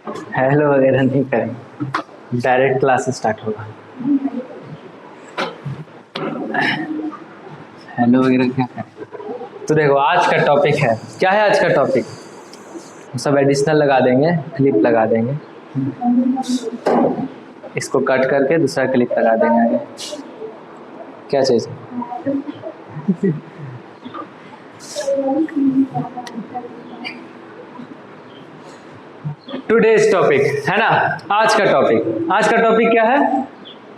Hello वगैरह नहीं करेंगे, डायरेक्ट क्लास स्टार्ट होगा। हेलो वगैरह क्या करें। तो देखो आज का टॉपिक है, क्या है आज का टॉपिक? सब एडिशनल लगा देंगे, क्लिप लगा देंगे, इसको कट करके दूसरा क्लिप लगा देंगे आगे। क्या चीज़? टुडेज टॉपिक है ना, आज का टॉपिक क्या है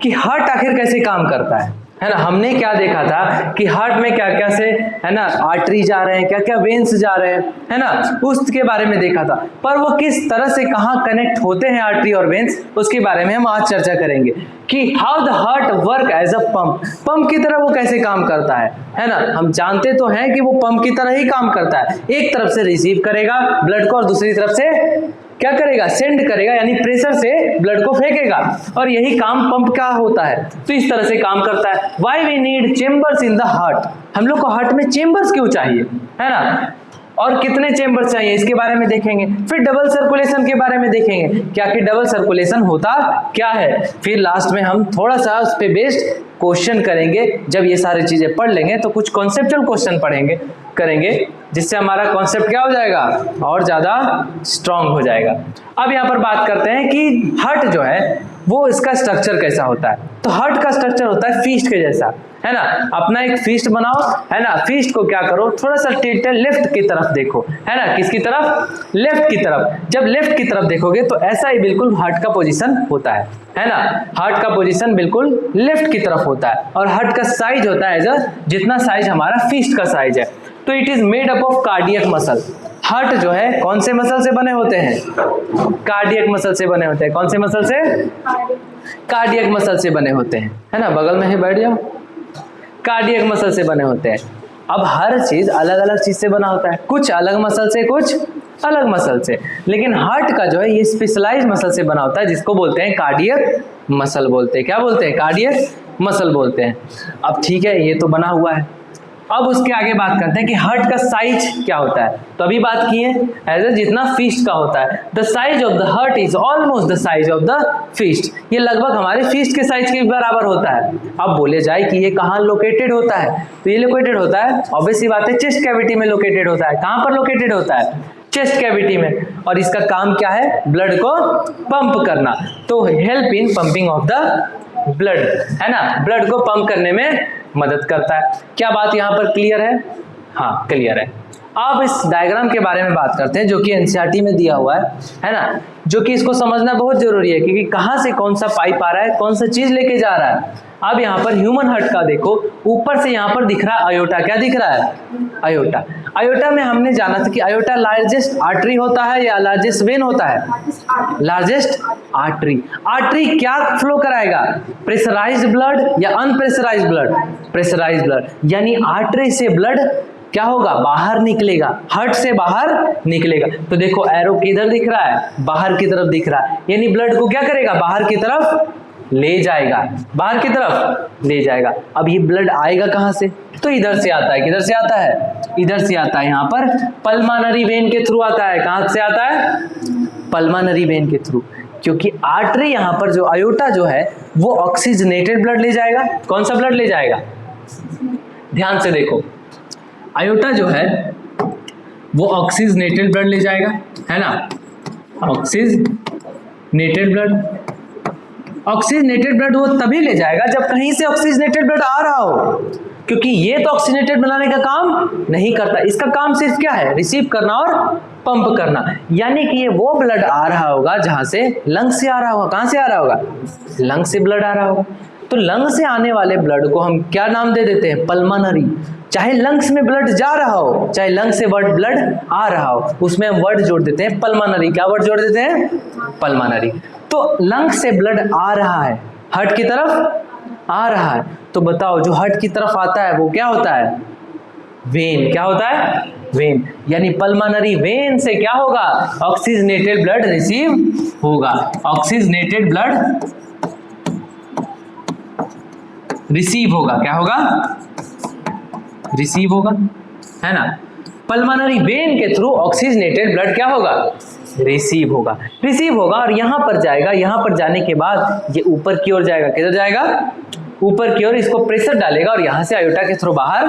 कि हार्ट आखिर कैसे काम करता है ना। हमने क्या देखा था कि हार्ट में क्या क्या से है ना आर्टरी जा रहे हैं, क्या क्या वेन्स जा रहे हैं, है ना, उसके बारे में देखा था। पर वो किस तरह से कहाँ कनेक्ट होते हैं आर्टरी और वेन्स, उसके बारे में हम आज चर्चा करेंगे कि how the heart work as a pump की तरह वो कैसे काम करता है ना। हम जानते तो हैं कि वो पंप की तरह ही काम करता है, एक तरफ से रिसीव करेगा ब्लड को और दूसरी तरफ से क्या करेगा, सेंड करेगा, यानी प्रेशर से ब्लड को फेंकेगा, और यही काम पंप का होता है। तो इस तरह से काम करता है। Why we need chambers in the heart, हम लोग को हार्ट में चेंबर्स क्यों चाहिए, है ना, और कितने चेंबर्स चाहिए इसके बारे में देखेंगे। फिर डबल सर्कुलेशन के बारे में देखेंगे, क्या कि डबल सर्कुलेशन होता क्या है। फिर लास्ट में हम थोड़ा सा उस पे बेस्ड क्वेश्चन करेंगे। जब ये सारी चीजें पढ़ लेंगे तो कुछ कॉन्सेप्चुअल क्वेश्चन करेंगे, जिससे हमारा कॉन्सेप्ट क्या हो जाएगा, और ज्यादा स्ट्रांग हो जाएगा। अब यहाँ पर बात करते हैं कि हार्ट जो है वो इसका स्ट्रक्चर कैसा होता है। तो हार्ट का स्ट्रक्चर होता है फीस्ट के जैसा, है ना। अपना एक फीस्ट बनाओ, है ना, फीस्ट को क्या करो, थोड़ा सा टिल्टेड लेफ्ट की तरफ देखो, है ना, किसकी तरफ, लेफ्ट की तरफ। जब लेफ्ट की तरफ देखोगे तो ऐसा ही बिल्कुल हार्ट का पोजीशन होता है ना। हार्ट का पोजीशन बिल्कुल लेफ्ट की तरफ होता है, और हार्ट का साइज होता है जितना साइज हमारा फीस्ट का साइज है। तो it is made up of cardiac muscle. Heart जो है कौन से मसल से बने होते हैं, कार्डियक मसल से बने होते हैं। कौन से मसल से, कार्डियक मसल से बने होते हैं, है ना, बगल में ही बैठ जाओ। कार्डियक मसल से बने होते हैं। अब हर चीज अलग अलग चीज से बना होता है, कुछ अलग मसल से, कुछ अलग मसल से, लेकिन हार्ट का जो है ये स्पेशलाइज्ड मसल से बना होता है, जिसको बोलते हैं कार्डियक मसल बोलते हैं। क्या बोलते हैं, कार्डियक मसल बोलते हैं। अब ठीक है, ये तो बना हुआ है। अब उसके आगे बात करते हैं कि हार्ट का साइज क्या होता है। तो अभी बात की है एज जितना फीस्ट का होता है। The size of the heart is almost the size of the feast, ये लगभग हमारे फीस्ट के साइज के बराबर होता है। अब बोले जाए कि ये कहाँ लोकेटेड होता है, तो ये लोकेटेड होता है, ऑब्वियसली बात है, चेस्ट कैविटी में लोकेटेड होता है। कहाँ पर लोकेटेड होता है, चेस्ट कैविटी में। और इसका काम क्या है, ब्लड को पंप करना। तो help in pumping of the blood, है ना, ब्लड को पंप करने में मदद करता है। क्या बात यहां पर क्लियर है? हाँ क्लियर है। अब इस डायग्राम के बारे में बात करते हैं जो कि एनसीईआरटी में दिया हुआ है ना, जो कि इसको समझना बहुत जरूरी है, क्योंकि कहां से कौन सा पाइप आ रहा है, कौन सा चीज लेके जा रहा है। अब यहाँ पर ह्यूमन हार्ट का देखो, ऊपर से यहाँ पर दिख रहा है अयोटा। क्या दिख रहा है, अयोटा। अयोटा में हमने जाना था कि अयोटा लार्जेस्ट आर्टरी होता है या लार्जेस्ट वेन होता है, लार्जेस्ट आर्टरी। आर्टरी क्या फ्लो कराएगा, प्रेशराइज्ड ब्लड या अनप्रेशराइज्ड ब्लड, प्रेशराइज्ड ब्लड, यानी आर्टरी से ब्लड क्या होगा, बाहर निकलेगा, हार्ट से बाहर निकलेगा। तो देखो एरो किधर दिख रहा है, बाहर की तरफ दिख रहा है, यानी ब्लड को क्या करेगा, बाहर की तरफ ले जाएगा, बाहर की तरफ ले जाएगा। अब ये ब्लड आएगा कहां से, तो इधर से आता है। किधर से आता है, इधर से आता है, यहाँ पर पल्मानरी वेन के थ्रू आता है। कहां से आता है, पल्मानरी वेन के थ्रू, क्योंकि आर्टरी यहाँ पर जो अयोटा जो है वो ऑक्सीजनेटेड ब्लड ले जाएगा। कौन सा ब्लड ले जाएगा, ध्यान से देखो, अयोटा जो है वो ऑक्सीजनेटेड ब्लड ले जाएगा, है ना, ऑक्सीजनेटेड ब्लड। ऑक्सीजनेटेड ब्लड वो तभी ले जाएगा जब कहीं से ऑक्सीजनेटेड ब्लड आ रहा हो, क्योंकि ये तो ऑक्सीजनेटेड बनाने का काम नहीं करता। इसका काम सिर्फ क्या है, रिसीव करना और पंप करना। यानी कि ये वो ब्लड आ रहा होगा जहां से लंग से आ रहा होगा। कहां से आ रहा होगा, लंग से ब्लड आ रहा होगा। तो लंग से आने वाले ब्लड को हम क्या नाम दे देते हैं, पल्मोनरी। चाहे लंग्स में ब्लड जा रहा हो, चाहे लंग से ब्लड आ रहा हो, उसमें हम वर्ड जोड़ देते हैं पल्मोनरी। क्या वर्ड जोड़ देते हैं, पल्मोनरी। तो लंग से ब्लड आ रहा है, हार्ट की तरफ आ रहा है, तो बताओ जो हार्ट की तरफ आता है वो क्या होता है, वेन। क्या होता है, वेन। यानी पल्मोनरी वेन से क्या होगा, ऑक्सीजनेटेड ब्लड रिसीव होगा। ऑक्सीजनेटेड ब्लड रिसीव होगा, क्या होगा, रिसीव होगा, है ना। पल्मोनरी वेन के थ्रू ऑक्सीजनेटेड ब्लड क्या होगा, रिसीव होगा और यहाँ पर जाएगा। यहाँ पर जाने के बाद ये ऊपर की ओर जाएगा। किधर जाएगा? ऊपर की ओर। इसको प्रेशर डालेगा और यहाँ से आयोटा के थ्रू बाहर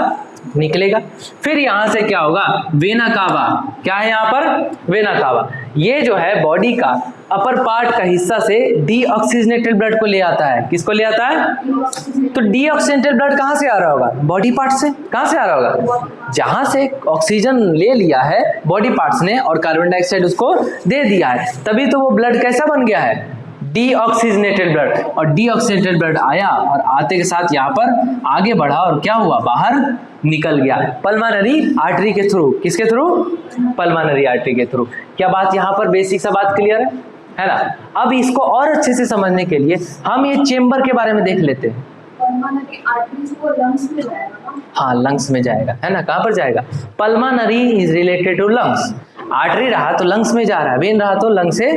निकलेगा। फिर यहाँ से क्या होगा? Vena cava. क्या है यहाँ पर? Vena cava. ये जो है बॉडी का अपर पार्ट का हिस्सा से डीऑक्सीजनेटेड ब्लड को ले आता है। किसको ले आता है? तो डीऑक्सीजनेटेड ब्लड कहाँ से आ रहा होगा? बॉडी पार्ट से। कहाँ से आ रहा होगा? जहां से ऑक्सीजन ले लिया है बॉडी पार्ट्स ने और कार्बन डाइऑक्साइड उसको दे दिया है, तभी तो वो ब्लड कैसा बन गया है? Deoxygenated blood. और डीऑक्सीजनेटेड ब्लड आया और आते के साथ यहाँ पर आगे बढ़ा और क्या हुआ? बाहर निकल गया पल्मोनरी आर्टरी के थ्रू। किसके थ्रू? पल्मोनरी आर्टरी के थ्रू। क्या बात यहाँ पर बेसिक सा बात क्लियर है ना? अब इसको और अच्छे से समझने के लिए हम ये चेम्बर के बारे में देख लेते हैं। पल्मोनरी आर्टरीज को लंग्स में जाएगा। हाँ, लंग्स में जाएगा, है ना? कहाँ पर जाएगा? Pulmonary is related to lungs. Artery रहा तो लंग्स में जा रहा है, वेन रहा तो लंग से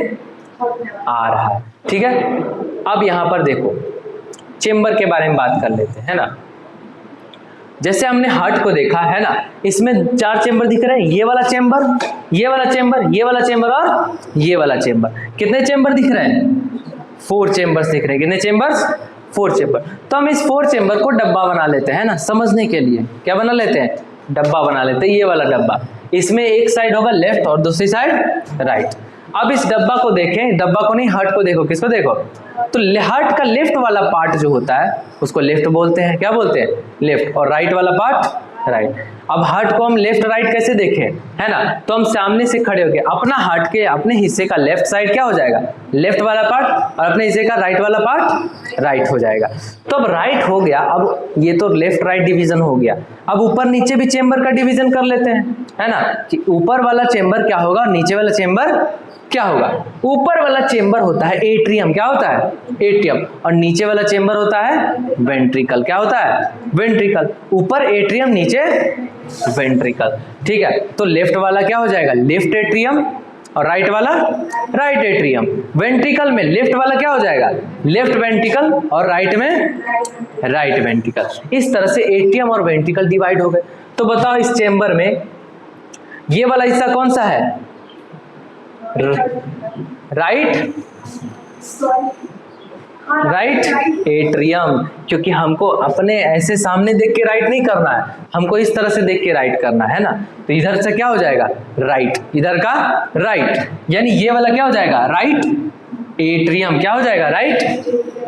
आ रहा है। ठीक है, अब यहाँ पर देखो चेम्बर के बारे में बात कर लेते हैं, है ना? जैसे हमने हार्ट को देखा है ना, इसमें 4 चेम्बर दिख रहे हैं। ये वाला चेम्बर, ये वाला चेम्बर, ये वाला चेम्बर और ये वाला चेम्बर। कितने चेम्बर दिख रहे हैं? 4 चेम्बर्स दिख रहे हैं। कितने चेम्बर्स? 4 चेम्बर। तो हम इस 4 चेम्बर को डब्बा बना लेते हैं ना, समझने के लिए। क्या बना लेते हैं? डब्बा बना लेते हैं। ये वाला डब्बा, इसमें एक साइड होगा लेफ्ट और दूसरी साइड राइट। अब इस डब्बा को देखें, डब्बा को नहीं, हार्ट को देखो। किसको देखो? तो हार्ट का लेफ्ट वाला पार्ट जो होता है उसको लेफ्ट बोलते हैं। क्या बोलते हैं? लेफ्ट। और राइट वाला पार्ट राइट। अब हार्ट को हम लेफ्ट राइट कैसे देखें, है ना? तो हम सामने से खड़े होके अपना हार्ट के अपने हिस्से का लेफ्ट साइड क्या हो जाएगा? लेफ्ट वाला पार्ट, और अपने हिस्से का राइट वाला पार्ट राइट हो जाएगा। तो अब राइट हो गया। अब ये तो लेफ्ट राइट डिवीजन हो गया। अब ऊपर नीचे भी चेम्बर का डिवीजन कर लेते हैं, है ना? कि ऊपर वाला चेम्बर क्या होगा, नीचे वाला चेम्बर क्या होगा? ऊपर वाला चेम्बर होता है एट्रियम। क्या होता है? एट्रियम। और नीचे वाला चेम्बर होता है वेंट्रिकल। क्या होता है? वेंट्रिकल। ऊपर एट्रियम, नीचे वेंट्रिकल। ठीक है, तो लेफ्ट वाला क्या हो जाएगा? Left atrium. और राइट वाला राइट एट्रियम। वेंट्रिकल में लेफ्ट वाला क्या हो जाएगा? Left ventricle. और राइट में राइट वेंट्रिकल। इस तरह से एट्रियम और वेंट्रिकल डिवाइड हो गए। तो बताओ इस चेम्बर में ये वाला हिस्सा कौन सा है? Right atrium. क्योंकि हमको अपने ऐसे सामने देख के राइट नहीं करना है, हमको इस तरह से देख के राइट करना है ना। तो इधर से क्या हो जाएगा? राइट। इधर का राइट, यानी ये वाला क्या हो जाएगा? Right atrium. क्या हो जाएगा? Right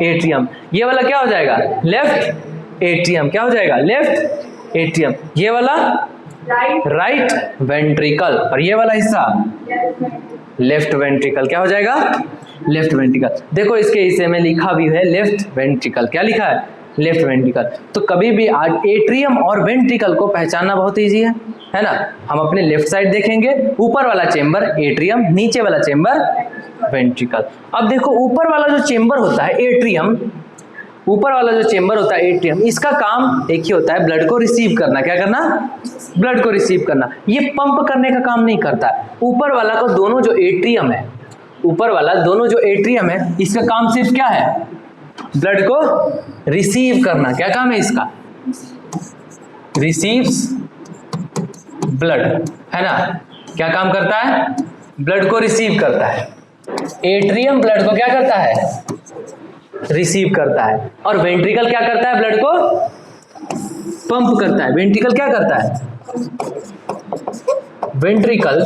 atrium. ये वाला क्या हो जाएगा? Left atrium. क्या हो जाएगा? Left atrium. ये वाला राइट वेंट्रिकल। और ये वाला हिस्सा लेफ्ट वेंट्रिकल। क्या हो जाएगा? Left ventricle. देखो इसके हिस्से में लिखा भी है लेफ्ट वेंट्रिकल। क्या लिखा है? Left ventricle. तो कभी भी आज एट्रियम और वेंट्रिकल को पहचानना बहुत इजी है ना? हम अपने लेफ्ट साइड देखेंगे, ऊपर वाला चेम्बर एट्रियम, नीचे वाला चेम्बर वेंट्रिकल। अब देखो ऊपर वाला जो चेम्बर होता है एट्रियम, ऊपर वाला जो चेम्बर होता है एट्रियम, इसका काम एक ही होता है, ब्लड को रिसीव करना। क्या करना? ब्लड को रिसीव करना। ये पंप करने का काम नहीं करता। ऊपर वाला को दोनों जो एट्रियम है, ऊपर वाला दोनों जो एट्रियम है, इसका काम सिर्फ क्या है? ब्लड को रिसीव करना। क्या काम है इसका? रिसीव्स ब्लड, है ना? क्या काम करता है? ब्लड को रिसीव करता है। एट्रियम ब्लड को क्या करता है? रिसीव करता है। और वेंट्रिकल क्या करता है? ब्लड को पंप करता है। वेंट्रिकल क्या करता है? वेंट्रिकल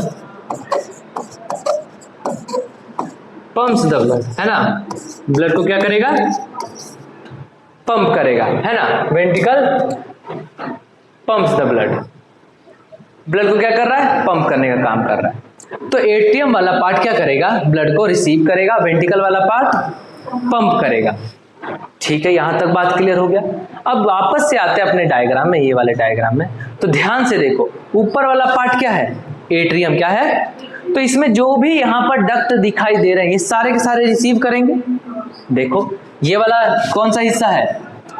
पंप्स द ब्लड, है ना? ब्लड को क्या करेगा? पंप करेगा, है ना? Ventricle pumps the blood. Blood को क्या कर रहा है? पंप करने का काम कर रहा है। तो एट्रियम वाला पार्ट क्या करेगा? ब्लड को रिसीव करेगा। वेंट्रिकल वाला पार्ट पंप करेगा। ठीक है, यहां तक बात क्लियर हो गया। अब वापस से आते हैं अपने डायग्राम में, ये वाले डायग्राम में। तो ध्यान से देखो, ऊपर वाला पार्ट क्या है? एट्रियम। क्या है? तो इसमें जो भी यहाँ पर डक्ट दिखाई दे रहे हैं, ये सारे के सारे रिसीव करेंगे। देखो ये वाला कौन सा हिस्सा है?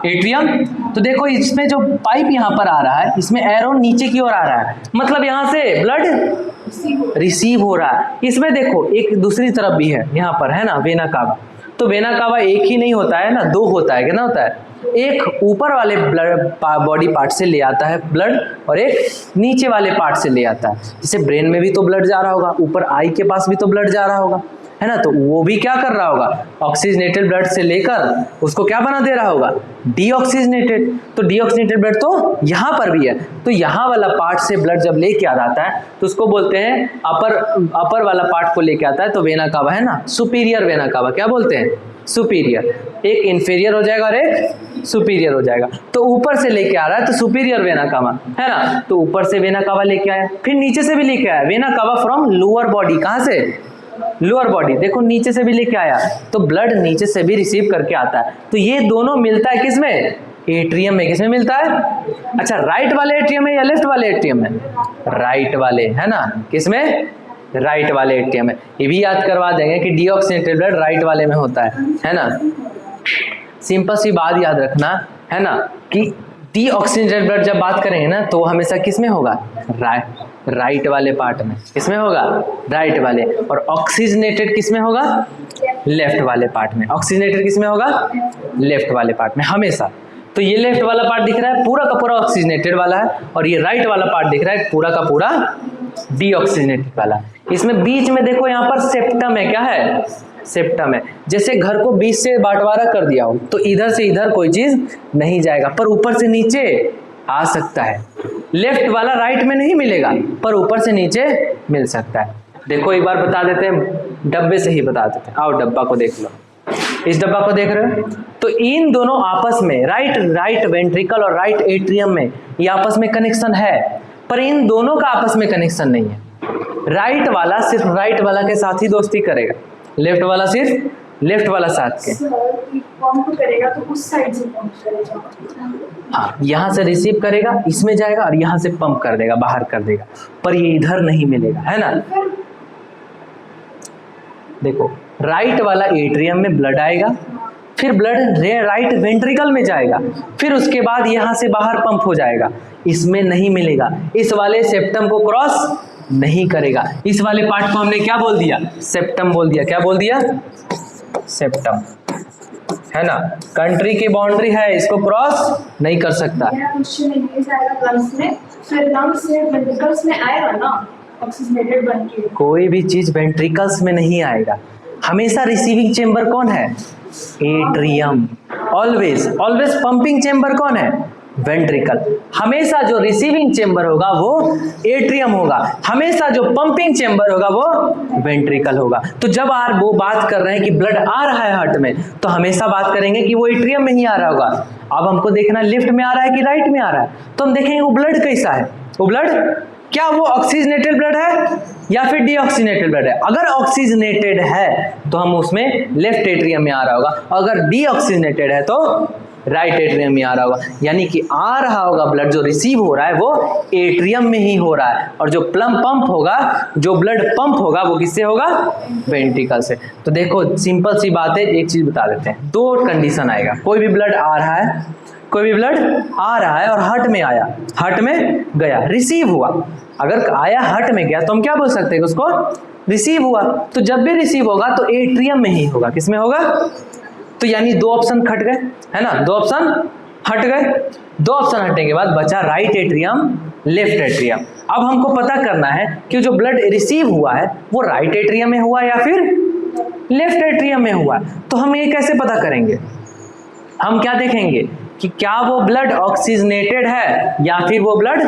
एट्रियम। तो देखो इसमें जो पाइप यहाँ पर आ रहा है, इसमें एरो नीचे की ओर आ रहा है, मतलब यहाँ से ब्लड रिसीव हो रहा है। इसमें देखो एक दूसरी तरफ भी है यहाँ पर, है ना? Vena cava. तो वेना कावा एक ही नहीं होता है ना, दो होता है। कितना होता है? एक ऊपर वाले ब्लड बॉडी पार्ट से ले आता है ब्लड, और एक नीचे वाले पार्ट से ले आता है। जैसे ब्रेन में भी तो ब्लड जा रहा होगा, ऊपर आई के पास भी तो ब्लड जा रहा होगा, है ना। तो वो भी क्या कर रहा होगा? ऑक्सीजनेटेड ब्लड से लेकर उसको क्या बना दे रहा होगा? डीऑक्सीजनेटेड। तो डीऑक्सीजनेटेड ब्लड तो यहाँ पर भी है। तो यहाँ वाला पार्ट से ब्लड जब लेके आ जाता है तो उसको बोलते हैं अपर वाला पार्ट को लेके आता है तो वेना कावा, है ना, सुपीरियर वेना कावा। क्या बोलते हैं? सुपीरियर। एक इंफीरियर हो जाएगा और एक सुपीरियर हो जाएगा। तो ऊपर से लेके आ रहा है तो सुपीरियर वेना कावा, है ना। तो ऊपर से वेना कावा लेके आया, फिर नीचे से भी लेके आया vena cava from lower body. कहाँ से? Lower body. देखो नीचे से भी लेके आया, तो ब्लड नीचे से भी रिसीव करके आता है। तो ये दोनों मिलता है किसमें? एट्रियम में। किसमें मिलता है? अच्छा, राइट वाले एट्रियम में या लेफ्ट वाले एट्रियम में? राइट वाले, है ना। किसमें? राइट वाले एट्रियम में। ये भी याद करवा देंगे कि डीऑक्सीजनेटेड ब्लड राइट वाले में होता है ना। सिंपल सी बात याद रखना, है ना, कि डीऑक्सीजनेटेड ब्लड जब बात करेंगे ना तो हमेशा किसमें होगा? राइट वाले पार्ट में। किसमें होगा? राइट वाले। और ऑक्सीजनेटेड किसमें होगा? लेफ्ट वाले पार्ट में। ऑक्सीजनेटेड किसमें होगा? लेफ्ट वाले पार्ट में हमेशा। तो ये लेफ्ट वाला पार्ट दिख रहा है पूरा का पूरा ऑक्सीजनेटेड वाला है, और ये राइट वाला पार्ट दिख रहा है पूरा का पूरा डीऑक्सीजनेटेड वाला। इसमें बीच में देखो यहाँ पर सेप्टम है। क्या है? सेप्टम है। जैसे घर को बीच से बंटवारा कर दिया हो तो इधर से इधर कोई चीज नहीं जाएगा, पर ऊपर से नीचे आ सकता है। लेफ्ट वाला राइट में नहीं मिलेगा, पर ऊपर से नीचे मिल सकता है। देखो एक बार बता देते हैं, डब्बे से ही बता देते हैं। आओ डब्बा को देख लो। इस डब्बा को देख रहे हो? तो इन दोनों आपस में राइट वेंट्रिकल और राइट एट्रियम में ये आपस में कनेक्शन है, पर इन दोनों का आपस में कनेक्शन नहीं है। राइट वाला सिर्फ राइट वाला के साथ ही दोस्ती करेगा, लेफ्ट वाला सिर्फ लेफ्ट वाला साथ के। पंप करेगा तो उस साइड से पंप करेगा। हाँ, यहाँ से रिसीव करेगा, इसमें जाएगा और यहाँ से पंप कर देगा, बाहर कर देगा, पर ये इधर नहीं मिलेगा, है ना। देखो राइट वाला एट्रियम में ब्लड आएगा, फिर ब्लड राइट वेंट्रिकल में जाएगा, फिर उसके बाद यहाँ से बाहर पंप हो जाएगा। इसमें नहीं मिलेगा, इस वाले सेप्टम को क्रॉस नहीं करेगा। इस वाले पार्ट को हमने क्या बोल दिया? सेप्टम बोल दिया। क्या बोल दिया? सेप्टम, है ना। कंट्री की बाउंड्री है, इसको क्रॉस नहीं कर सकता। क्वेश्चन ये जाएगा लंग्स में, फिर लंग्स से वेंट्रिकल्स में आएगा ना ऑक्सीजनेटेड बन के। कोई भी चीज वेंट्रिकल्स में नहीं आएगा। हमेशा रिसीविंग चेंबर कौन है? एट्रियम। ऑलवेज पंपिंग चेंबर कौन है? वेंट्रिकल। हमेशा जो रिसीविंग चेंबर होगा वो एट्रियम होगा, हमेशा जो पंपिंग चेंबर होगा वो वेंट्रिकल होगा। तो जब वो बात कर रहे हैं कि ब्लड आ रहा है हार्ट में, तो हमेशा बात करेंगे कि वो एट्रियम में ही आ रहा होगा। अब हमको देखना लेफ्ट में आ रहा है कि राइट में आ रहा है, तो हम देखेंगे वो ब्लड कैसा है। वो ब्लड क्या वो ऑक्सीजनेटेड ब्लड है या फिर डीऑक्सीजनेटेड ब्लड है? अगर ऑक्सीजनेटेड है तो हम उसमें लेफ्ट एट्रियम में आ रहा होगा, अगर डीऑक्सीजनेटेड है तो राइट एट्रियम में आ रहा होगा। यानी कि आ रहा होगा ब्लड, जो रिसीव हो रहा है वो एट्रियम में ही हो रहा है, और जो पंप होगा, जो ब्लड पंप होगा वो किससे होगा? वेंट्रिकल से। तो देखो सिंपल सी बात है, एक चीज बता देते हैं, दो कंडीशन आएगा। कोई भी ब्लड आ रहा है, कोई भी ब्लड आ रहा है और हार्ट में आया, हार्ट में गया, रिसीव हुआ। अगर आया हार्ट में गया तो हम क्या बोल सकते हैं? उसको रिसीव हुआ। तो जब भी रिसीव होगा तो एट्रियम में ही होगा। किसमें होगा? तो यानी दो ऑप्शन हट गए, है ना, दो ऑप्शन हट गए। दो ऑप्शन हटने के बाद बचा राइट एट्रियम, लेफ्ट एट्रियम। अब हमको पता करना है कि जो ब्लड रिसीव हुआ है वो राइट एट्रियम में हुआ या फिर लेफ्ट एट्रियम में हुआ। तो हम ये कैसे पता करेंगे? हम क्या देखेंगे कि क्या वो ब्लड ऑक्सीजनेटेड है या फिर वो ब्लड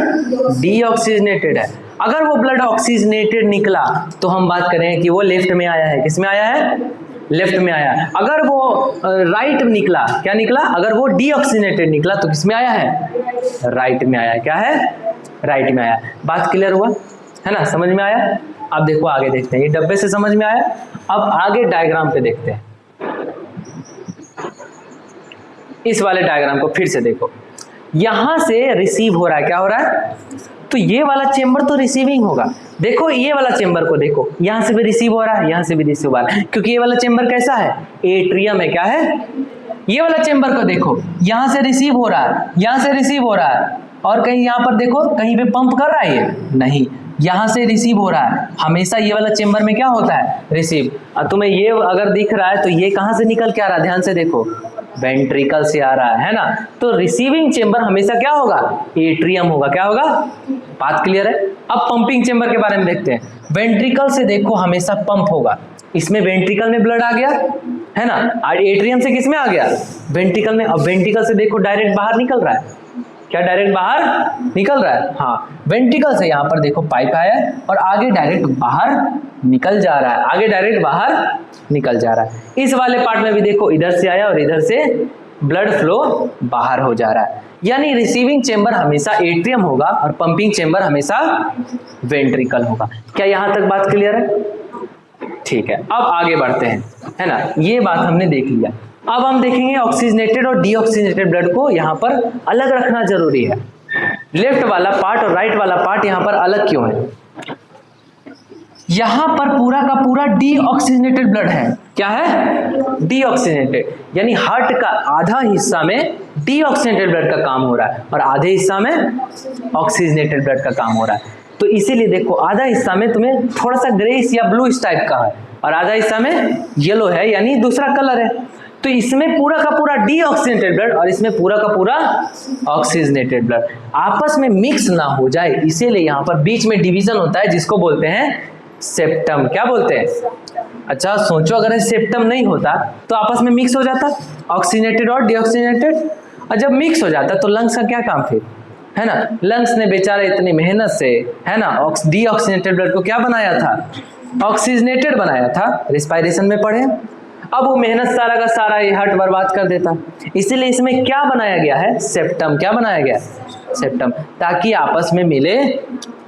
डीऑक्सीजनेटेड है। अगर वो ब्लड ऑक्सीजनेटेड निकला तो हम बात करें कि वो लेफ्ट में आया है। किस में आया है? लेफ्ट में आया है। अगर वो राइट निकला, क्या निकला? अगर वो डीऑक्सीजनेटेड निकला तो किस में आया है? राइट में आया है। क्या है? राइट में आया। बात क्लियर हुआ, है ना, समझ में आया? अब देखो आगे देखते हैं, ये डब्बे से समझ में आया। अब आगे डायग्राम पे देखते हैं। इस वाले डायग्राम को फिर से देखो, यहां से रिसीव हो रहा है। क्या हो रहा है? तो ये वाला चेंबर तो रिसीविंग होगा। देखो ये वाला चेंबर को देखो, यहां से भी रिसीव हो रहा है, यहां से भी रिसीव हो रहा है, क्योंकि ये वाला चेंबर कैसा है? एट्रियम है। क्या है? ये वाला चेंबर को देखो, यहां से रिसीव हो रहा है, यहां से रिसीव हो रहा है, और कहीं यहां पर देखो कहीं पे पंप कर रहा है ये नहीं। यहाँ से रिसीव हो रहा है, हमेशा ये वाला चेंबर में क्या होता है, रिसीव। और तुम्हें ये अगर दिख रहा है तो ये कहाँ से निकल के आ रहा है, ध्यान से देखो, वेंट्रिकल से आ रहा है ना। तो रिसीविंग चेंबर हमेशा क्या होगा, एट्रियम होगा। क्या होगा, बात क्लियर है। अब पंपिंग चेंबर के बारे में देखते हैं। वेंट्रिकल से देखो हमेशा पंप होगा, इसमें वेंट्रिकल में ब्लड आ गया है ना, और एट्रियम से किस में आ गया, वेंट्रिकल में। अब वेंट्रिकल से देखो डायरेक्ट बाहर निकल रहा है, क्या डायरेक्ट बाहर निकल रहा है, हाँ। वेंट्रिकल से यहाँ पर देखो पाइप आया और आगे डायरेक्ट बाहर निकल जा रहा है, आगे डायरेक्ट बाहर निकल जा रहा है। इस वाले पार्ट में भी देखो इधर से आया और इधर से ब्लड फ्लो बाहर हो जा रहा है। यानी रिसीविंग चेंबर हमेशा एट्रियम होगा और पंपिंग चेंबर हमेशा वेंट्रिकल होगा। क्या यहां तक बात क्लियर है? ठीक है, अब आगे बढ़ते हैं, है ना। ये बात हमने देख लिया। अब हम देखेंगे ऑक्सीजनेटेड और डीऑक्सीजनेटेड ब्लड को यहाँ पर अलग रखना जरूरी है। लेफ्ट वाला पार्ट और राइट वाला पार्ट यहाँ पर अलग क्यों है? यहाँ पर पूरा का पूरा डीऑक्सीजनेटेड ब्लड है। क्या है? डीऑक्सीजनेटेड, यानी हार्ट का आधा हिस्सा में डीऑक्सीजनेटेड ब्लड का काम हो रहा है और आधे हिस्सा में ऑक्सीजनेटेड ब्लड का काम हो रहा है। तो इसीलिए देखो आधा हिस्सा में तुम्हें थोड़ा सा ग्रेस या ब्लू टाइप का है और आधा हिस्सा में येलो है, यानी दूसरा कलर है। तो इसमें पूरा का पूरा डीऑक्सीजनेटेड ब्लड और इसमें पूरा का पूरा ऑक्सीजनेटेड ब्लड आपस में मिक्स ना हो जाए, इसीलिए यहाँ पर बीच में डिवीजन होता है जिसको बोलते हैं सेप्टम। क्या बोलते हैं? अच्छा सोचो, अगर सेप्टम नहीं होता तो आपस में मिक्स हो जाता ऑक्सीजनेटेड और डीऑक्सीजनेटेड, और जब मिक्स हो जाता तो लंग्स का क्या काम फिर, है ना। लंग्स ने बेचारे इतनी मेहनत से, है ना, डीऑक्सीजनेटेड ब्लड को क्या बनाया था, ऑक्सीजनेटेड बनाया था। रिस्पायरेशन में पढ़े, अब वो मेहनत सारा का सारा ये हार्ट बर्बाद कर देता। इसीलिए इसमें क्या बनाया गया है, सेप्टम। क्या बनाया गया? सेप्टम, ताकि आपस में मिले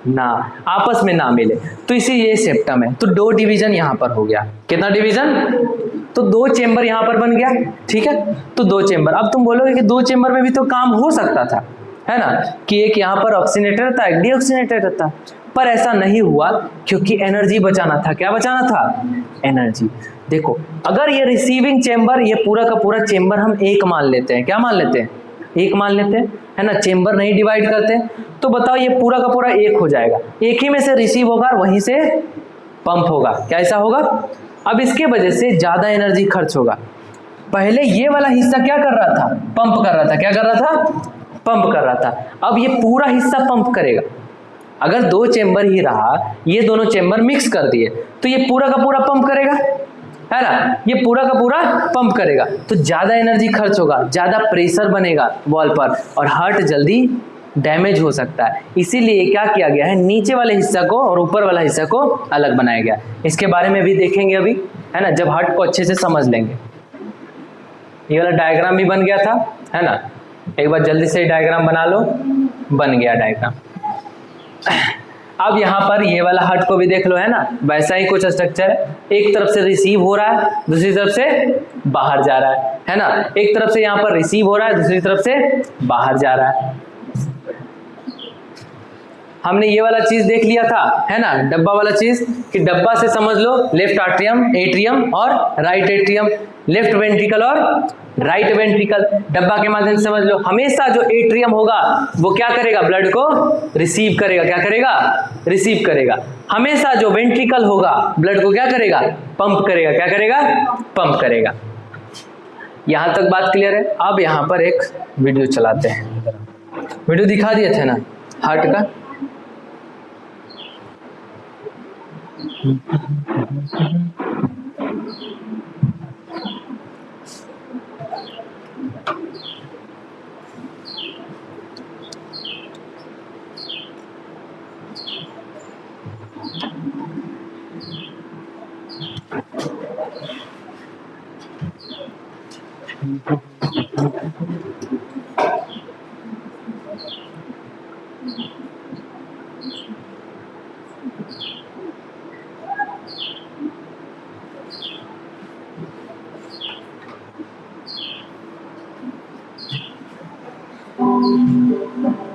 ना, आपस में ना मिले, तो इसी ये सेप्टम है। तो दो डिवीजन यहाँ पर हो गया। कितना डिवीजन? तो दो चेंबर यहाँ पर बन गया, ठीक है। तो दो चेंबर, अब तुम बोलोगे कि दो चेंबर में भी तो काम हो सकता था, है ना, कि एक यहाँ पर ऑक्सीजनेटेड रहता, एक डीऑक्सीजनेटेड रहता, पर ऐसा नहीं हुआ क्योंकि एनर्जी बचाना था। क्या बचाना था? एनर्जी। देखो अगर ये रिसीविंग चेंबर, ये पूरा का पूरा चेंबर हम एक मान लेते हैं, क्या मान लेते हैं, एक मान लेते हैं, है ना, चेंबर नहीं डिवाइड करते, तो बताओ ये पूरा का पूरा एक हो जाएगा, एक ही में से रिसीव होगा और वहीं से पंप होगा। क्या ऐसा होगा? अब इसके वजह से ज्यादा एनर्जी खर्च होगा। पहले ये वाला हिस्सा क्या कर रहा था, पंप कर रहा था। क्या कर रहा था? पंप कर रहा था। अब ये पूरा हिस्सा पंप करेगा। अगर दो चेंबर ही रहा, ये दोनों चेंबर मिक्स कर दिए, तो ये पूरा का पूरा पंप करेगा, है ना, ये पूरा का पूरा पंप करेगा, तो ज्यादा एनर्जी खर्च होगा, ज्यादा प्रेशर बनेगा वॉल पर और हार्ट जल्दी डैमेज हो सकता है। इसीलिए क्या किया गया है, नीचे वाले हिस्सा को और ऊपर वाला हिस्सा को अलग बनाया गया। इसके बारे में भी देखेंगे अभी, है ना, जब हार्ट को अच्छे से समझ लेंगे। ये वाला डायग्राम भी बन गया था, है ना, एक बार जल्दी से डायग्राम बना लो। बन गया डायग्राम। अब यहाँ पर ये वाला हार्ट को भी देख लो, है ना, वैसा ही कुछ स्ट्रक्चर है। एक तरफ से रिसीव हो रहा है, दूसरी तरफ से बाहर जा रहा है ना। एक तरफ से यहाँ पर रिसीव हो रहा है, दूसरी तरफ से बाहर जा रहा है। हमने ये वाला चीज देख लिया था, है ना, डब्बा वाला चीज, कि डब्बा से समझ लो लेफ्ट आर्ट्रियम, एट्रियम और राइट एट्रियम, लेफ्ट वेंट्रिकल और राइट वेंट्रिकल। डब्बा के माध्यम से समझ लो हमेशा जो एट्रियम होगा वो क्या करेगा, ब्लड को रिसीव करेगा। क्या करेगा? रिसीव करेगा। हमेशा जो वेंट्रिकल होगा ब्लड को क्या करेगा, पंप करेगा। क्या करेगा? पंप करेगा। यहां तक बात क्लियर है। अब यहां पर एक वीडियो चलाते हैं, वीडियो दिखा दिए थे ना हार्ट का।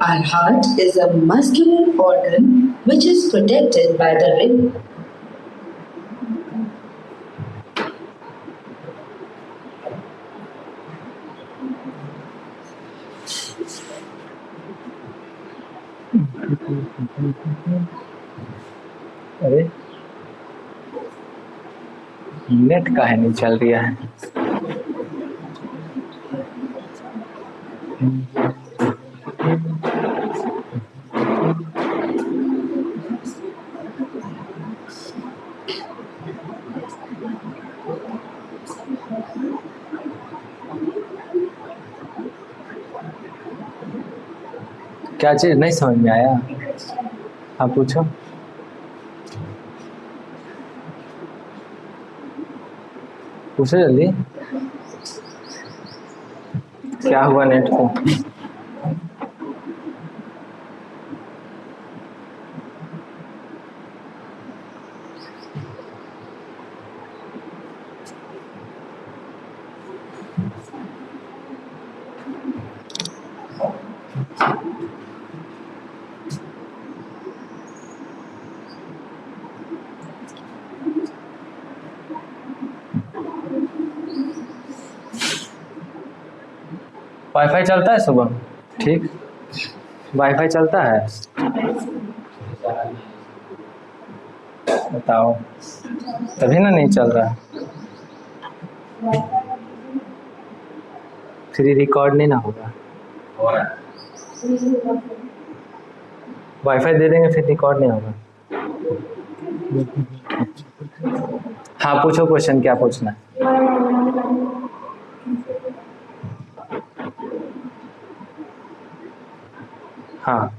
Our heart is a muscular organ which is protected by the rib. अरे नेट काहे नहीं चल रहा है? क्या चीज नहीं समझ में आया? आप पूछो। पूछो जल्दी। क्या हुआ नेट को? वाईफाई चलता है सुबह? ठीक, वाईफाई चलता है? बताओ, तभी ना नहीं चल रहा। फिर रिकॉर्ड नहीं ना होगा। वाईफाई दे देंगे फिर रिकॉर्ड नहीं होगा। हाँ पूछो, क्वेश्चन क्या पूछना है? हाँ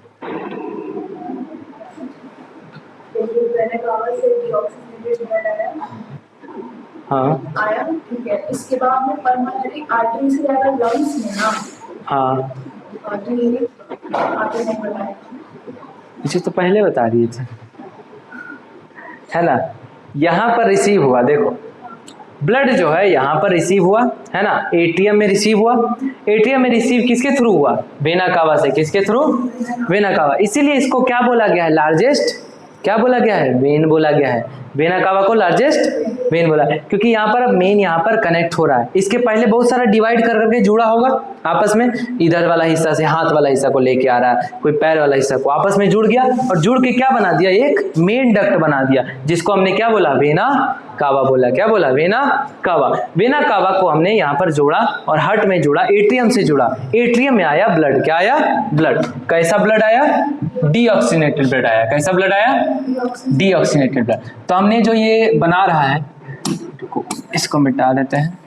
हाँ आया, ठीक है। इसके बाद में पल्मोनरी आर्टरी से ज्यादा लंग्स में ना, हाँ, आर्टरी नहीं बताया। इसे तो पहले बता दिए थे, है ना। यहाँ पर रिसीव हुआ, देखो ब्लड जो है यहाँ पर रिसीव हुआ, है ना, एट्रियम में रिसीव हुआ। एट्रियम में रिसीव किसके थ्रू हुआ? वेना कावा से। किसके थ्रू? Vena cava. इसीलिए इसको क्या बोला गया है? लार्जेस्ट क्या बोला गया है? वेन बोला गया है। वेना कावा को लार्जेस्ट वेन बोला, क्योंकि यहाँ पर अब मेन यहाँ पर कनेक्ट हो रहा है। इसके पहले बहुत सारा डिवाइड कर करके जुड़ा होगा आपस में, इधर वाला हिस्सा से हाथ वाला हिस्सा को लेके आ रहा है, कोई पैर वाला हिस्सा को आपस में जुड़ गया, और जुड़ के क्या बना दिया? एक मेन डक्ट बना दिया, जिसको हमने क्या बोला? वेना कावा बोला। क्या बोला? Vena cava. वेना कावा को हमने यहाँ पर जोड़ा और हार्ट में जोड़ा, एट्रियम से जुड़ा। एट्रियम में आया ब्लड। क्या आया? ब्लड। कैसा ब्लड आया? डीऑक्सीनेटेड ब्लड आया। कैसा ब्लड आया? Deoxygenated blood. तो हमने जो ये बना रहा है, इसको मिटा देते हैं।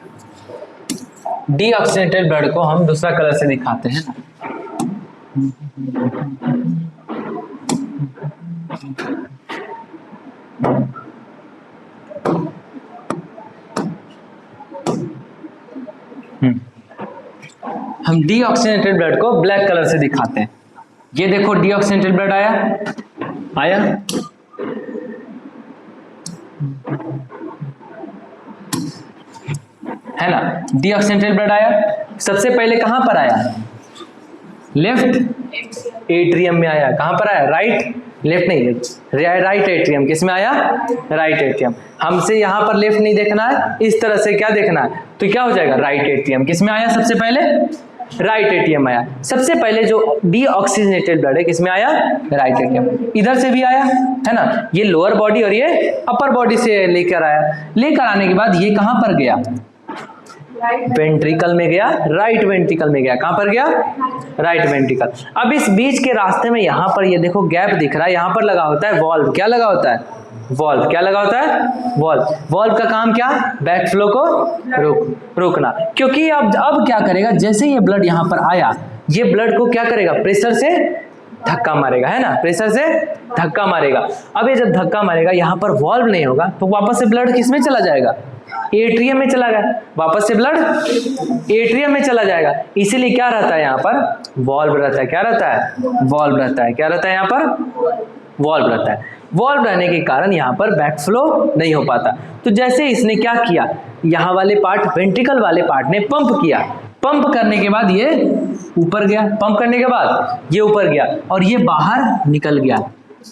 डीऑक्सीनेटेड ब्लड को हम दूसरा कलर से दिखाते हैं। हम डीऑक्सीनेटेड ब्लड को ब्लैक कलर से दिखाते हैं। ये देखो डीऑक्सीनेटेड ब्लड आया, आया, है ना। डीऑक्सीनेटेड ब्लड आया, सबसे पहले कहां पर आया? लेफ्ट एट्रियम में आया। कहां पर आया? राइट, लेफ्ट नहीं, राइट एट्रियम। किस में आया? Right atrium. हमसे यहां पर लेफ्ट नहीं देखना है, इस तरह से क्या देखना है, तो क्या हो जाएगा? Right atrium. किस में आया? सबसे पहले राइट एट्रियम आया। सबसे पहले जो डीऑक्सीजनेटेड ब्लड है किसमें आया? Right atrium. इधर से भी आया, है ना, ये लोअर बॉडी और ये अपर बॉडी से लेकर आया। लेकर आने के बाद ये कहां पर गया? वेंट्रिकल में गया, राइट वेंट्रिकल में गया। कहां पर गया? Right ventricle. अब इस बीच के रास्ते में यहां पर ये देखो गैप दिख रहा है, यहां पर लगा होता है वॉल्व। क्या लगा होता है? वॉल्व। क्या लगा होता है? वॉल्व। वॉल्व का काम क्या? बैक फ्लो को रोकना। क्योंकि अब क्या करेगा? जैसे ये ब्लड यहां पर आया, ये ब्लड को क्या करेगा? प्रेशर से धक्का मारेगा, है ना, प्रेशर से धक्का मारेगा। अब ये जब धक्का मारेगा, यहां पर वॉल्व नहीं होगा, तो वापस से ब्लड किसमें चला जाएगा? एट्रियम में चला गया। वापस से ब्लड एट्रियम में चला जाएगा। इसीलिए क्या रहता है यहाँ पर? वॉल्व रहता है। क्या रहता है? वॉल्व रहता है। क्या रहता है यहाँ पर? वॉल्व रहता है। वॉल्व रहने के कारण यहाँ पर बैक फ्लो नहीं हो पाता। तो जैसे इसने क्या किया, यहाँ वाले पार्ट, वेंट्रिकल वाले पार्ट ने पंप किया। पंप करने के बाद ये ऊपर गया, पंप करने के बाद ये ऊपर गया और ये बाहर निकल गया।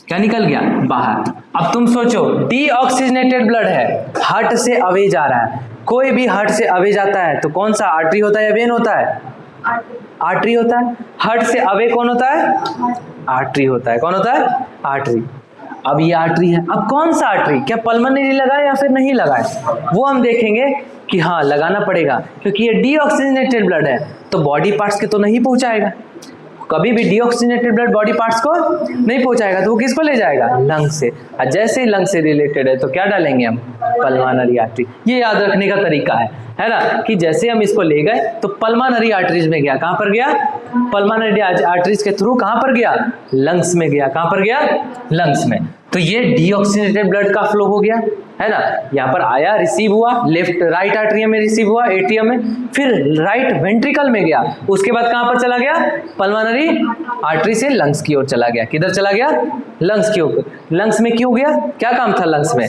क्या निकल गया? बाहर। अब तुम सोचो, डीऑक्सीजनेटेड ब्लड है, हार्ट से अवे जा रहा है। कोई भी हार्ट से अवे जाता है तो कौन सा? आर्टरी होता है या वेन होता है? आर्टरी होता है। हार्ट से अवे कौन होता है? आर्टरी होता है। कौन होता है? आर्टरी। अब ये आर्टरी है, अब कौन सा आर्टरी, क्या पल्मोनरी लगा है या फिर नहीं लगा है, वो हम देखेंगे कि हाँ लगाना पड़ेगा, क्योंकि ये डीऑक्सीजनेटेड ब्लड है तो बॉडी पार्ट्स के तो नहीं पहुंचाएगा, कभी भी डीऑक्सीजनेटेड ब्लड बॉडी पार्ट्स को नहीं पहुंचाएगा, तो वो किसको ले जाएगा, लंग से। और जैसे ही लंग से रिलेटेड है तो क्या डालेंगे हम, पल्मोनरी आर्टरी। ये याद रखने का तरीका है ना, कि जैसे हम इसको ले गए तो पल्मोनरी आर्टरीज में गया, कहां पर गया, पल्मोनरी आर्टरीज के थ्रू कहां पर गया, लंग्स में गया, कहां पर गया, लंग्स में। तो ये डीऑक्सीजनेटेड ब्लड का फ्लो हो गया, है ना, यहाँ पर आया, रिसीव हुआ, लेफ्ट राइट आर्टरियम में रिसीव हुआ, एट्रियम में, फिर राइट वेंट्रिकल में गया, उसके बाद कहां पर चला गया, पल्मोनरी आर्टरी से लंग्स की ओर चला गया। किधर चला गया, लंग्स की ओर। लंग्स में क्यों गया, क्या काम था लंग्स में,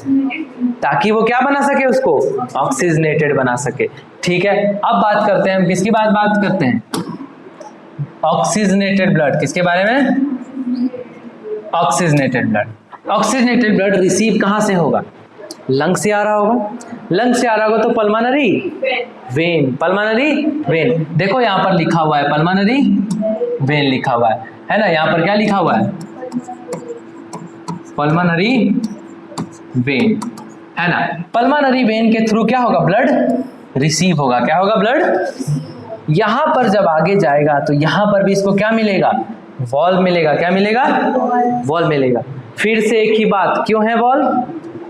ताकि वो क्या बना सके, उसको ऑक्सीजनेटेड बना सके। ठीक है, अब बात करते हैं हम किसकी बात करते हैं, ऑक्सीजनेटेड ब्लड। किसके बारे में, oxygenated blood. Oxygenated blood receive कहां से होगा, लंग से आ रहा होगा, लंग से आ रहा होगा तो पल्मोनरी वेन, पल्मोनरी वेन। देखो यहाँ पर लिखा हुआ है पल्मोनरी वेन लिखा हुआ है ना, यहाँ पर क्या लिखा हुआ है, पल्मोनरी वेन, है ना। पल्मोनरी वेन के थ्रू क्या होगा, ब्लड रिसीव होगा, क्या होगा, ब्लड यहां पर जब आगे जाएगा तो यहां पर भी इसको क्या मिलेगा, वॉल्व मिलेगा, क्या मिलेगा, वॉल्व मिलेगा। फिर से एक ही बात, क्यों है वॉल्व,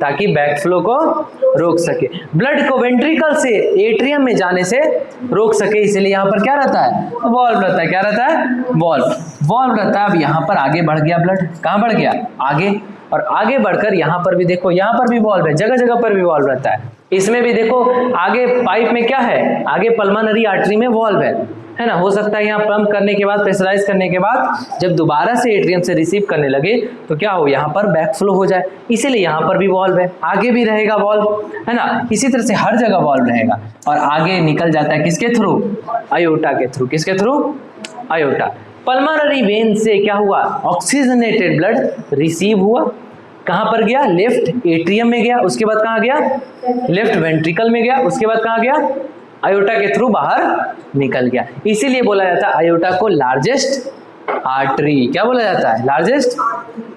ताकि बैक फ्लो को रोक सके, ब्लड को वेंट्रिकल से एट्रियम में जाने से रोक सके, इसलिए यहाँ पर क्या रहता है, वॉल्व रहता है, क्या रहता है, वॉल्व रहता है। अब यहाँ पर आगे बढ़ गया ब्लड, कहाँ बढ़ गया, आगे, और आगे बढ़कर यहाँ पर भी देखो, यहाँ पर भी वॉल्व है, जगह जगह पर भी वॉल्व रहता है। इसमें भी देखो आगे पाइप में क्या है, आगे पल्मोनरी आर्टरी में वॉल्व है ना। हो सकता है यहाँ पंप करने के बाद, प्रेशराइज करने के बाद जब दोबारा से एट्रियम से रिसीव करने लगे तो क्या हो, यहाँ पर बैक फ्लो हो जाए, इसीलिए यहाँ पर भी वॉल्व है, आगे भी रहेगा वॉल्व, है ना। इसी तरह से हर जगह वॉल्व रहेगा और आगे निकल जाता है किसके थ्रू, आयोटा के थ्रू, किसके थ्रू, आयोटा। पल्मोनरी वेन से क्या हुआ, ऑक्सीजनेटेड ब्लड रिसीव हुआ, कहां पर गया, लेफ्ट एट्रियम में गया, उसके बाद कहां गया, लेफ्ट वेंट्रिकल में गया, उसके बाद कहां गया, आयोटा के थ्रू बाहर निकल गया। इसीलिए बोला जाता है आयोटा को लार्जेस्ट आर्टरी, क्या बोला जाता है, लार्जेस्ट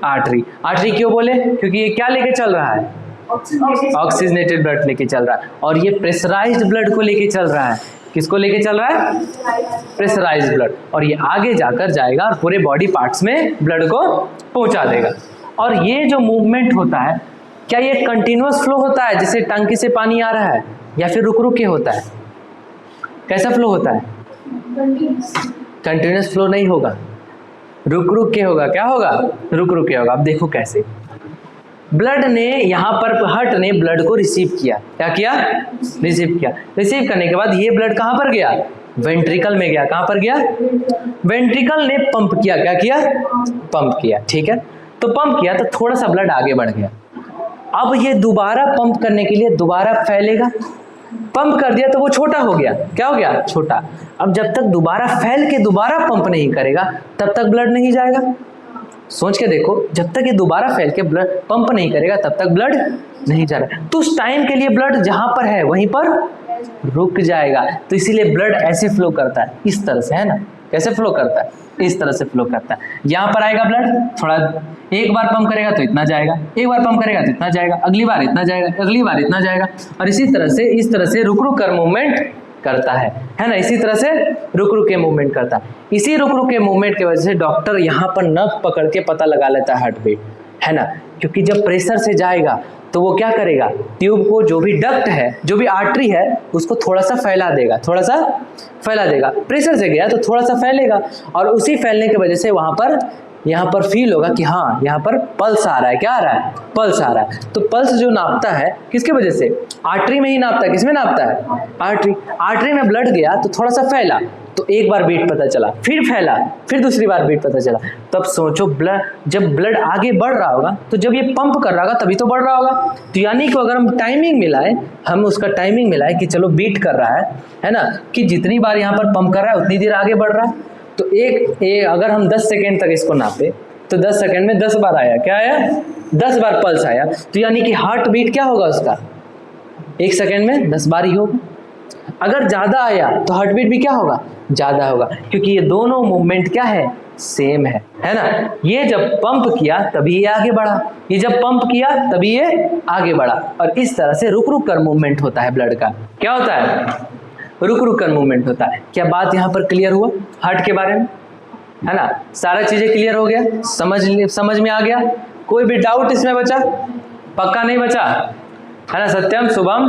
आर्टरी। आर्टरी क्यों बोले, क्योंकि ये क्या लेके चल रहा है, ऑक्सीजनेटेड ब्लड लेके चल रहा है, और ये प्रेशराइज्ड ब्लड को लेके चल रहा है, किसको लेके चल रहा है, प्रेशराइज्ड ब्लड, और ये आगे जाकर जाएगा और पूरे बॉडी पार्ट्स में ब्लड को पहुंचा देगा। और ये जो मूवमेंट होता है, क्या ये कंटिन्यूअस फ्लो होता है, जैसे टंकी से पानी आ रहा है, या फिर रुक रुक के होता है, कैसा फ्लो होता है, कंटिन्यूअस फ्लो नहीं होगा, रुक रुक के होगा, क्या होगा, रुक रुक के होगा। अब देखो कैसे, ब्लड ने यहाँ पर, हार्ट ने ब्लड को रिसीव किया, क्या किया, रिसीव किया, रिसीव करने के बाद ये ब्लड कहाँ पर गया, वेंट्रिकल में गया, कहाँ पर गया, वेंट्रिकल ने पंप किया, क्या किया, पंप किया, ठीक है। तो पंप किया तो थोड़ा सा ब्लड आगे बढ़ गया, अब ये दोबारा पंप करने के लिए दोबारा फैलेगा, पंप कर दिया तो वो छोटा हो गया, क्या हो गया, छोटा। अब जब तक दोबारा फैल के दोबारा पंप नहीं करेगा तब तक ब्लड नहीं जाएगा। सोच के देखो, जब तक ये दोबारा फैल के ब्लड पंप नहीं करेगा तब तक ब्लड नहीं जा रहा, तो उस टाइम के लिए ब्लड जहां पर है वहीं पर रुक जाएगा। तो इसीलिए ब्लड ऐसे फ्लो करता है, इस तरह से, है ना, कैसे फ्लो करता है, इस तरह से फ्लो करता है। यहाँ पर आएगा ब्लड, थोड़ा एक बार पंप करेगा तो इतना जाएगा, एक बार पंप करेगा तो इतना जाएगा, अगली बार इतना जाएगा, अगली बार इतना जाएगा, और इसी तरह से, इस तरह से रुक रुक कर मूवमेंट करता है ना, इसी तरह से रुक रुक के मूवमेंट करता है। इसी रुक रुक के मूवमेंट की वजह से डॉक्टर यहाँ पर नस पकड़ के पता लगा लेता है हार्ट बीट, है ना, क्योंकि जब प्रेशर से जाएगा तो वो क्या करेगा, ट्यूब को, जो भी डक्ट है, जो भी आर्टरी है, उसको थोड़ा सा फैला देगा, थोड़ा सा फैला देगा। प्रेशर से गया तो थोड़ा सा फैलेगा, और उसी फैलने की वजह से वहां पर, यहाँ पर फील होगा कि हाँ यहाँ पर पल्स आ रहा है, क्या आ रहा है, पल्स आ रहा है। तो पल्स जो नापता है किसके वजह से, आर्टरी में ही नापता है, किसमें नापता है, आर्टरी। आर्टरी में ब्लड गया तो थोड़ा सा फैला, तो एक बार बीट पता चला, फिर फैला, फिर दूसरी बार बीट पता चला। तब सोचो, ब्लड, जब ब्लड आगे बढ़ रहा होगा तो जब ये पंप कर रहा होगा तभी तो बढ़ रहा होगा। तो यानी कि अगर हम टाइमिंग मिलाए, हम उसका टाइमिंग मिलाए कि चलो बीट कर रहा है ना, कि जितनी बार यहाँ पर पंप कर रहा है उतनी देर आगे बढ़ रहा है। तो अगर हम 10 सेकेंड तक इसको नापे तो 10 सेकेंड में 10 बार आया, क्या आया, 10 बार पल्स आया। तो यानी कि हार्ट बीट क्या होगा उसका, 1 सेकेंड में 10 बार ही होगा। अगर ज़्यादा आया तो हार्ट बीट भी क्या होगा, ज़्यादा होगा, क्योंकि ये दोनों मूवमेंट क्या है, सेम है ना। ये जब पंप किया तभी ये आगे बढ़ा, ये जब पंप किया तभी ये आगे बढ़ा, और इस तरह से रुक रुक कर मूवमेंट होता है ब्लड का। क्या होता है, रुक रुक कर मूवमेंट होता है। क्या बात यहाँ पर क्लियर हुआ हार्ट के बारे में, है ना। सारा चीजें क्लियर हो गया, समझ में आ गया, कोई भी डाउट इसमें बचा, पक्का नहीं बचा, है ना। सत्यम, शुभम,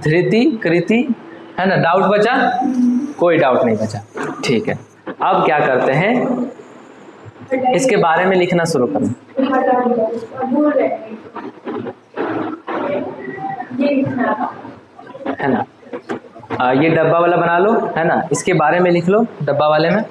धृति, कृति, है ना, डाउट बचा, कोई डाउट नहीं बचा, ठीक है। अब क्या करते हैं, इसके बारे में लिखना शुरू करो, है ना। ये डब्बा वाला बना लो, है ना, इसके बारे में लिख लो डब्बा वाले में।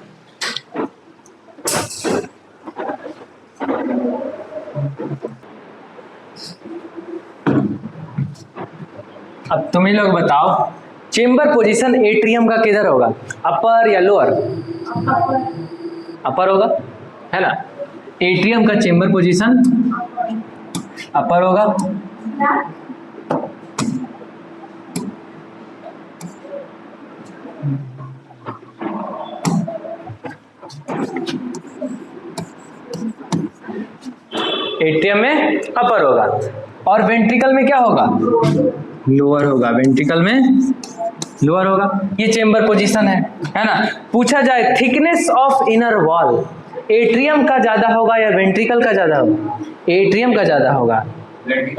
अब तुम ही लोग बताओ, चेंबर पोजीशन एट्रियम का किधर होगा, अपर या लोअर, अपर होगा, है ना। एट्रियम का चेंबर पोजीशन अपर होगा, एट्रियम में अपर होगा, और वेंट्रिकल में क्या होगा, लोअर होगा, वेंट्रिकल में लोअर होगा। ये चेंबर पोजीशन है ना। पूछा जाए thickness of inner wall, atrium का ज्यादा होगा या वेंट्रिकल का ज्यादा होगा, एट्रियम का ज्यादा होगा,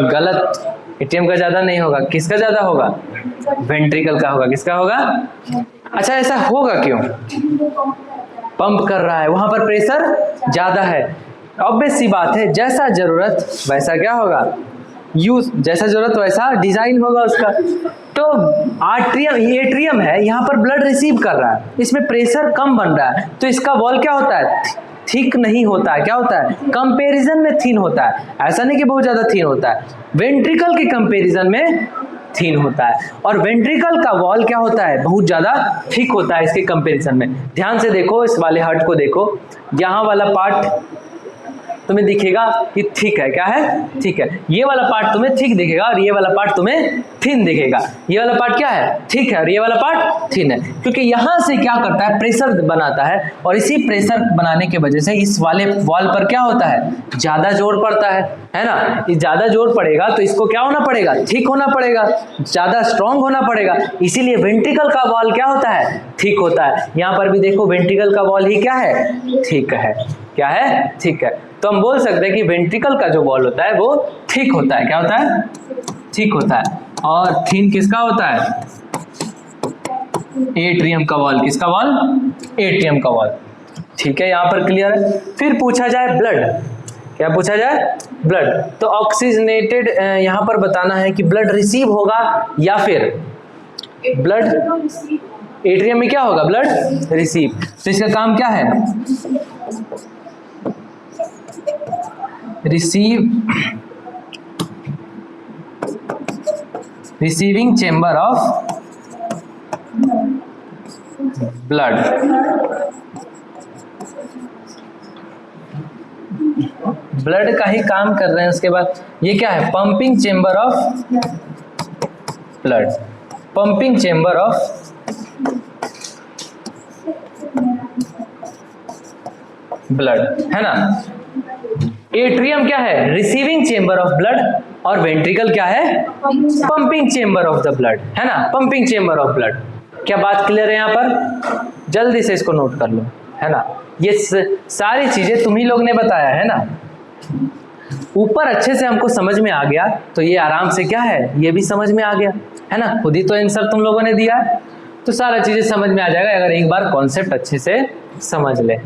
गलत, एट्रियम का ज्यादा नहीं होगा, किसका ज्यादा होगा, वेंट्रिकल का होगा। किसका होगा, अच्छा ऐसा होगा क्यों, पंप कर रहा है, वहां पर प्रेशर ज्यादा है, ऑब्वियस सी बात है, जैसा जरूरत वैसा क्या होगा, यूज, जैसा जरूरत वैसा डिजाइन होगा उसका। तो आर्ट्रियम, एट्रियम है, यहाँ पर ब्लड रिसीव कर रहा है, इसमें प्रेशर कम बन रहा है, तो इसका वॉल क्या होता है, थिक नहीं होता है, क्या होता है, कंपैरिजन में थिन होता है। ऐसा नहीं कि बहुत ज्यादा थिन होता है, वेंट्रिकल के कंपैरिजन में थिन होता है, और वेंट्रिकल का वॉल क्या होता है, बहुत ज्यादा थिक होता है इसके कंपैरिजन में। ध्यान से देखो, इस वाले हार्ट को देखो, यहाँ वाला पार्ट तुम्हें दिखेगा कि ठीक है, क्या है, ठीक है, ये वाला पार्ट तुम्हें ठीक दिखेगा और ये वाला पार्ट तुम्हें थिन दिखेगा। ये वाला पार्ट क्या है, ठीक है, और ये वाला पार्ट थिन है, क्योंकि यहाँ से क्या करता है, प्रेशर बनाता है, और इसी प्रेशर बनाने की वजह से इस वाले वॉल पर क्या होता है, ज्यादा जोर पड़ता है ना। ये ज्यादा जोर पड़ेगा तो इसको क्या होना पड़ेगा, ठीक होना पड़ेगा, ज्यादा स्ट्रॉन्ग होना पड़ेगा, इसीलिए वेंट्रिकल का वॉल क्या होता है, ठीक होता है। यहाँ पर भी देखो, वेंट्रिकल का वॉल ही क्या है, ठीक है, क्या है, ठीक है। तो हम बोल सकते हैं कि वेंट्रिकल का जो वॉल होता है वो ठीक होता है, क्या होता है, ठीक होता है, और थिन किसका होता है, एट्रियम का वॉल, किसका वॉल, एट्रियम का वॉल, ठीक है। यहाँ पर क्लियर है। फिर पूछा जाए ब्लड, क्या पूछा जाए, ब्लड, तो ऑक्सीजनेटेड यहाँ पर बताना है कि ब्लड रिसीव होगा या फिर ब्लड, एट्रियम में क्या होगा, ब्लड रिसीव, तो इसका काम क्या है, receiving chamber of blood, blood का ही काम कर रहे हैं। उसके बाद ये क्या है, pumping chamber of blood, pumping chamber of blood, है ना। एट्रियम क्या है, रिसीविंग चेंबर ऑफ ब्लड, और वेंट्रिकल क्या है, pumping chamber of the blood, है ना, पंपिंग चेंबर ऑफ ब्लड। क्या बात क्लियर है यहाँ पर, जल्दी से इसको नोट कर लो, है ना। ये सारी चीजें तुम ही लोग ने बताया है ना, ऊपर अच्छे से हमको समझ में आ गया, तो ये आराम से क्या है, ये भी समझ में आ गया, है ना, खुद ही तो आंसर तुम लोगों ने दिया है, तो सारा चीजें समझ में आ जाएगा अगर एक बार कॉन्सेप्ट अच्छे से समझ ले।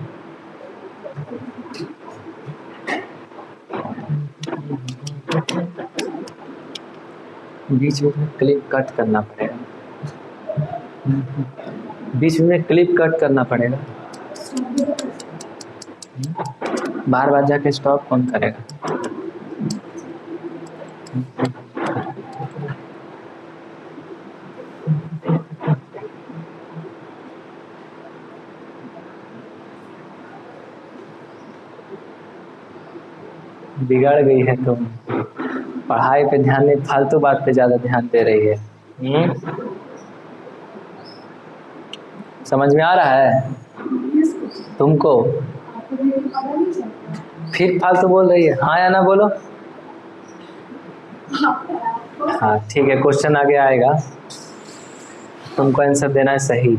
बीच में क्लिप कट करना पड़ेगा, बीच में क्लिप कट करना पड़ेगा, बार बार जाके स्टॉप कौन करेगा। बिगड़ गई है तुम, पढ़ाई पे ध्यान नहीं, फालतू बात पे ज्यादा ध्यान दे रही है। समझ में आ रहा है तुमको? आपको मेरी पता नहीं चलता। फिर फालतू बोल रही है, हाँ या ना बोलो। हाँ ठीक है, क्वेश्चन आगे आएगा, तुमको आंसर देना है सही।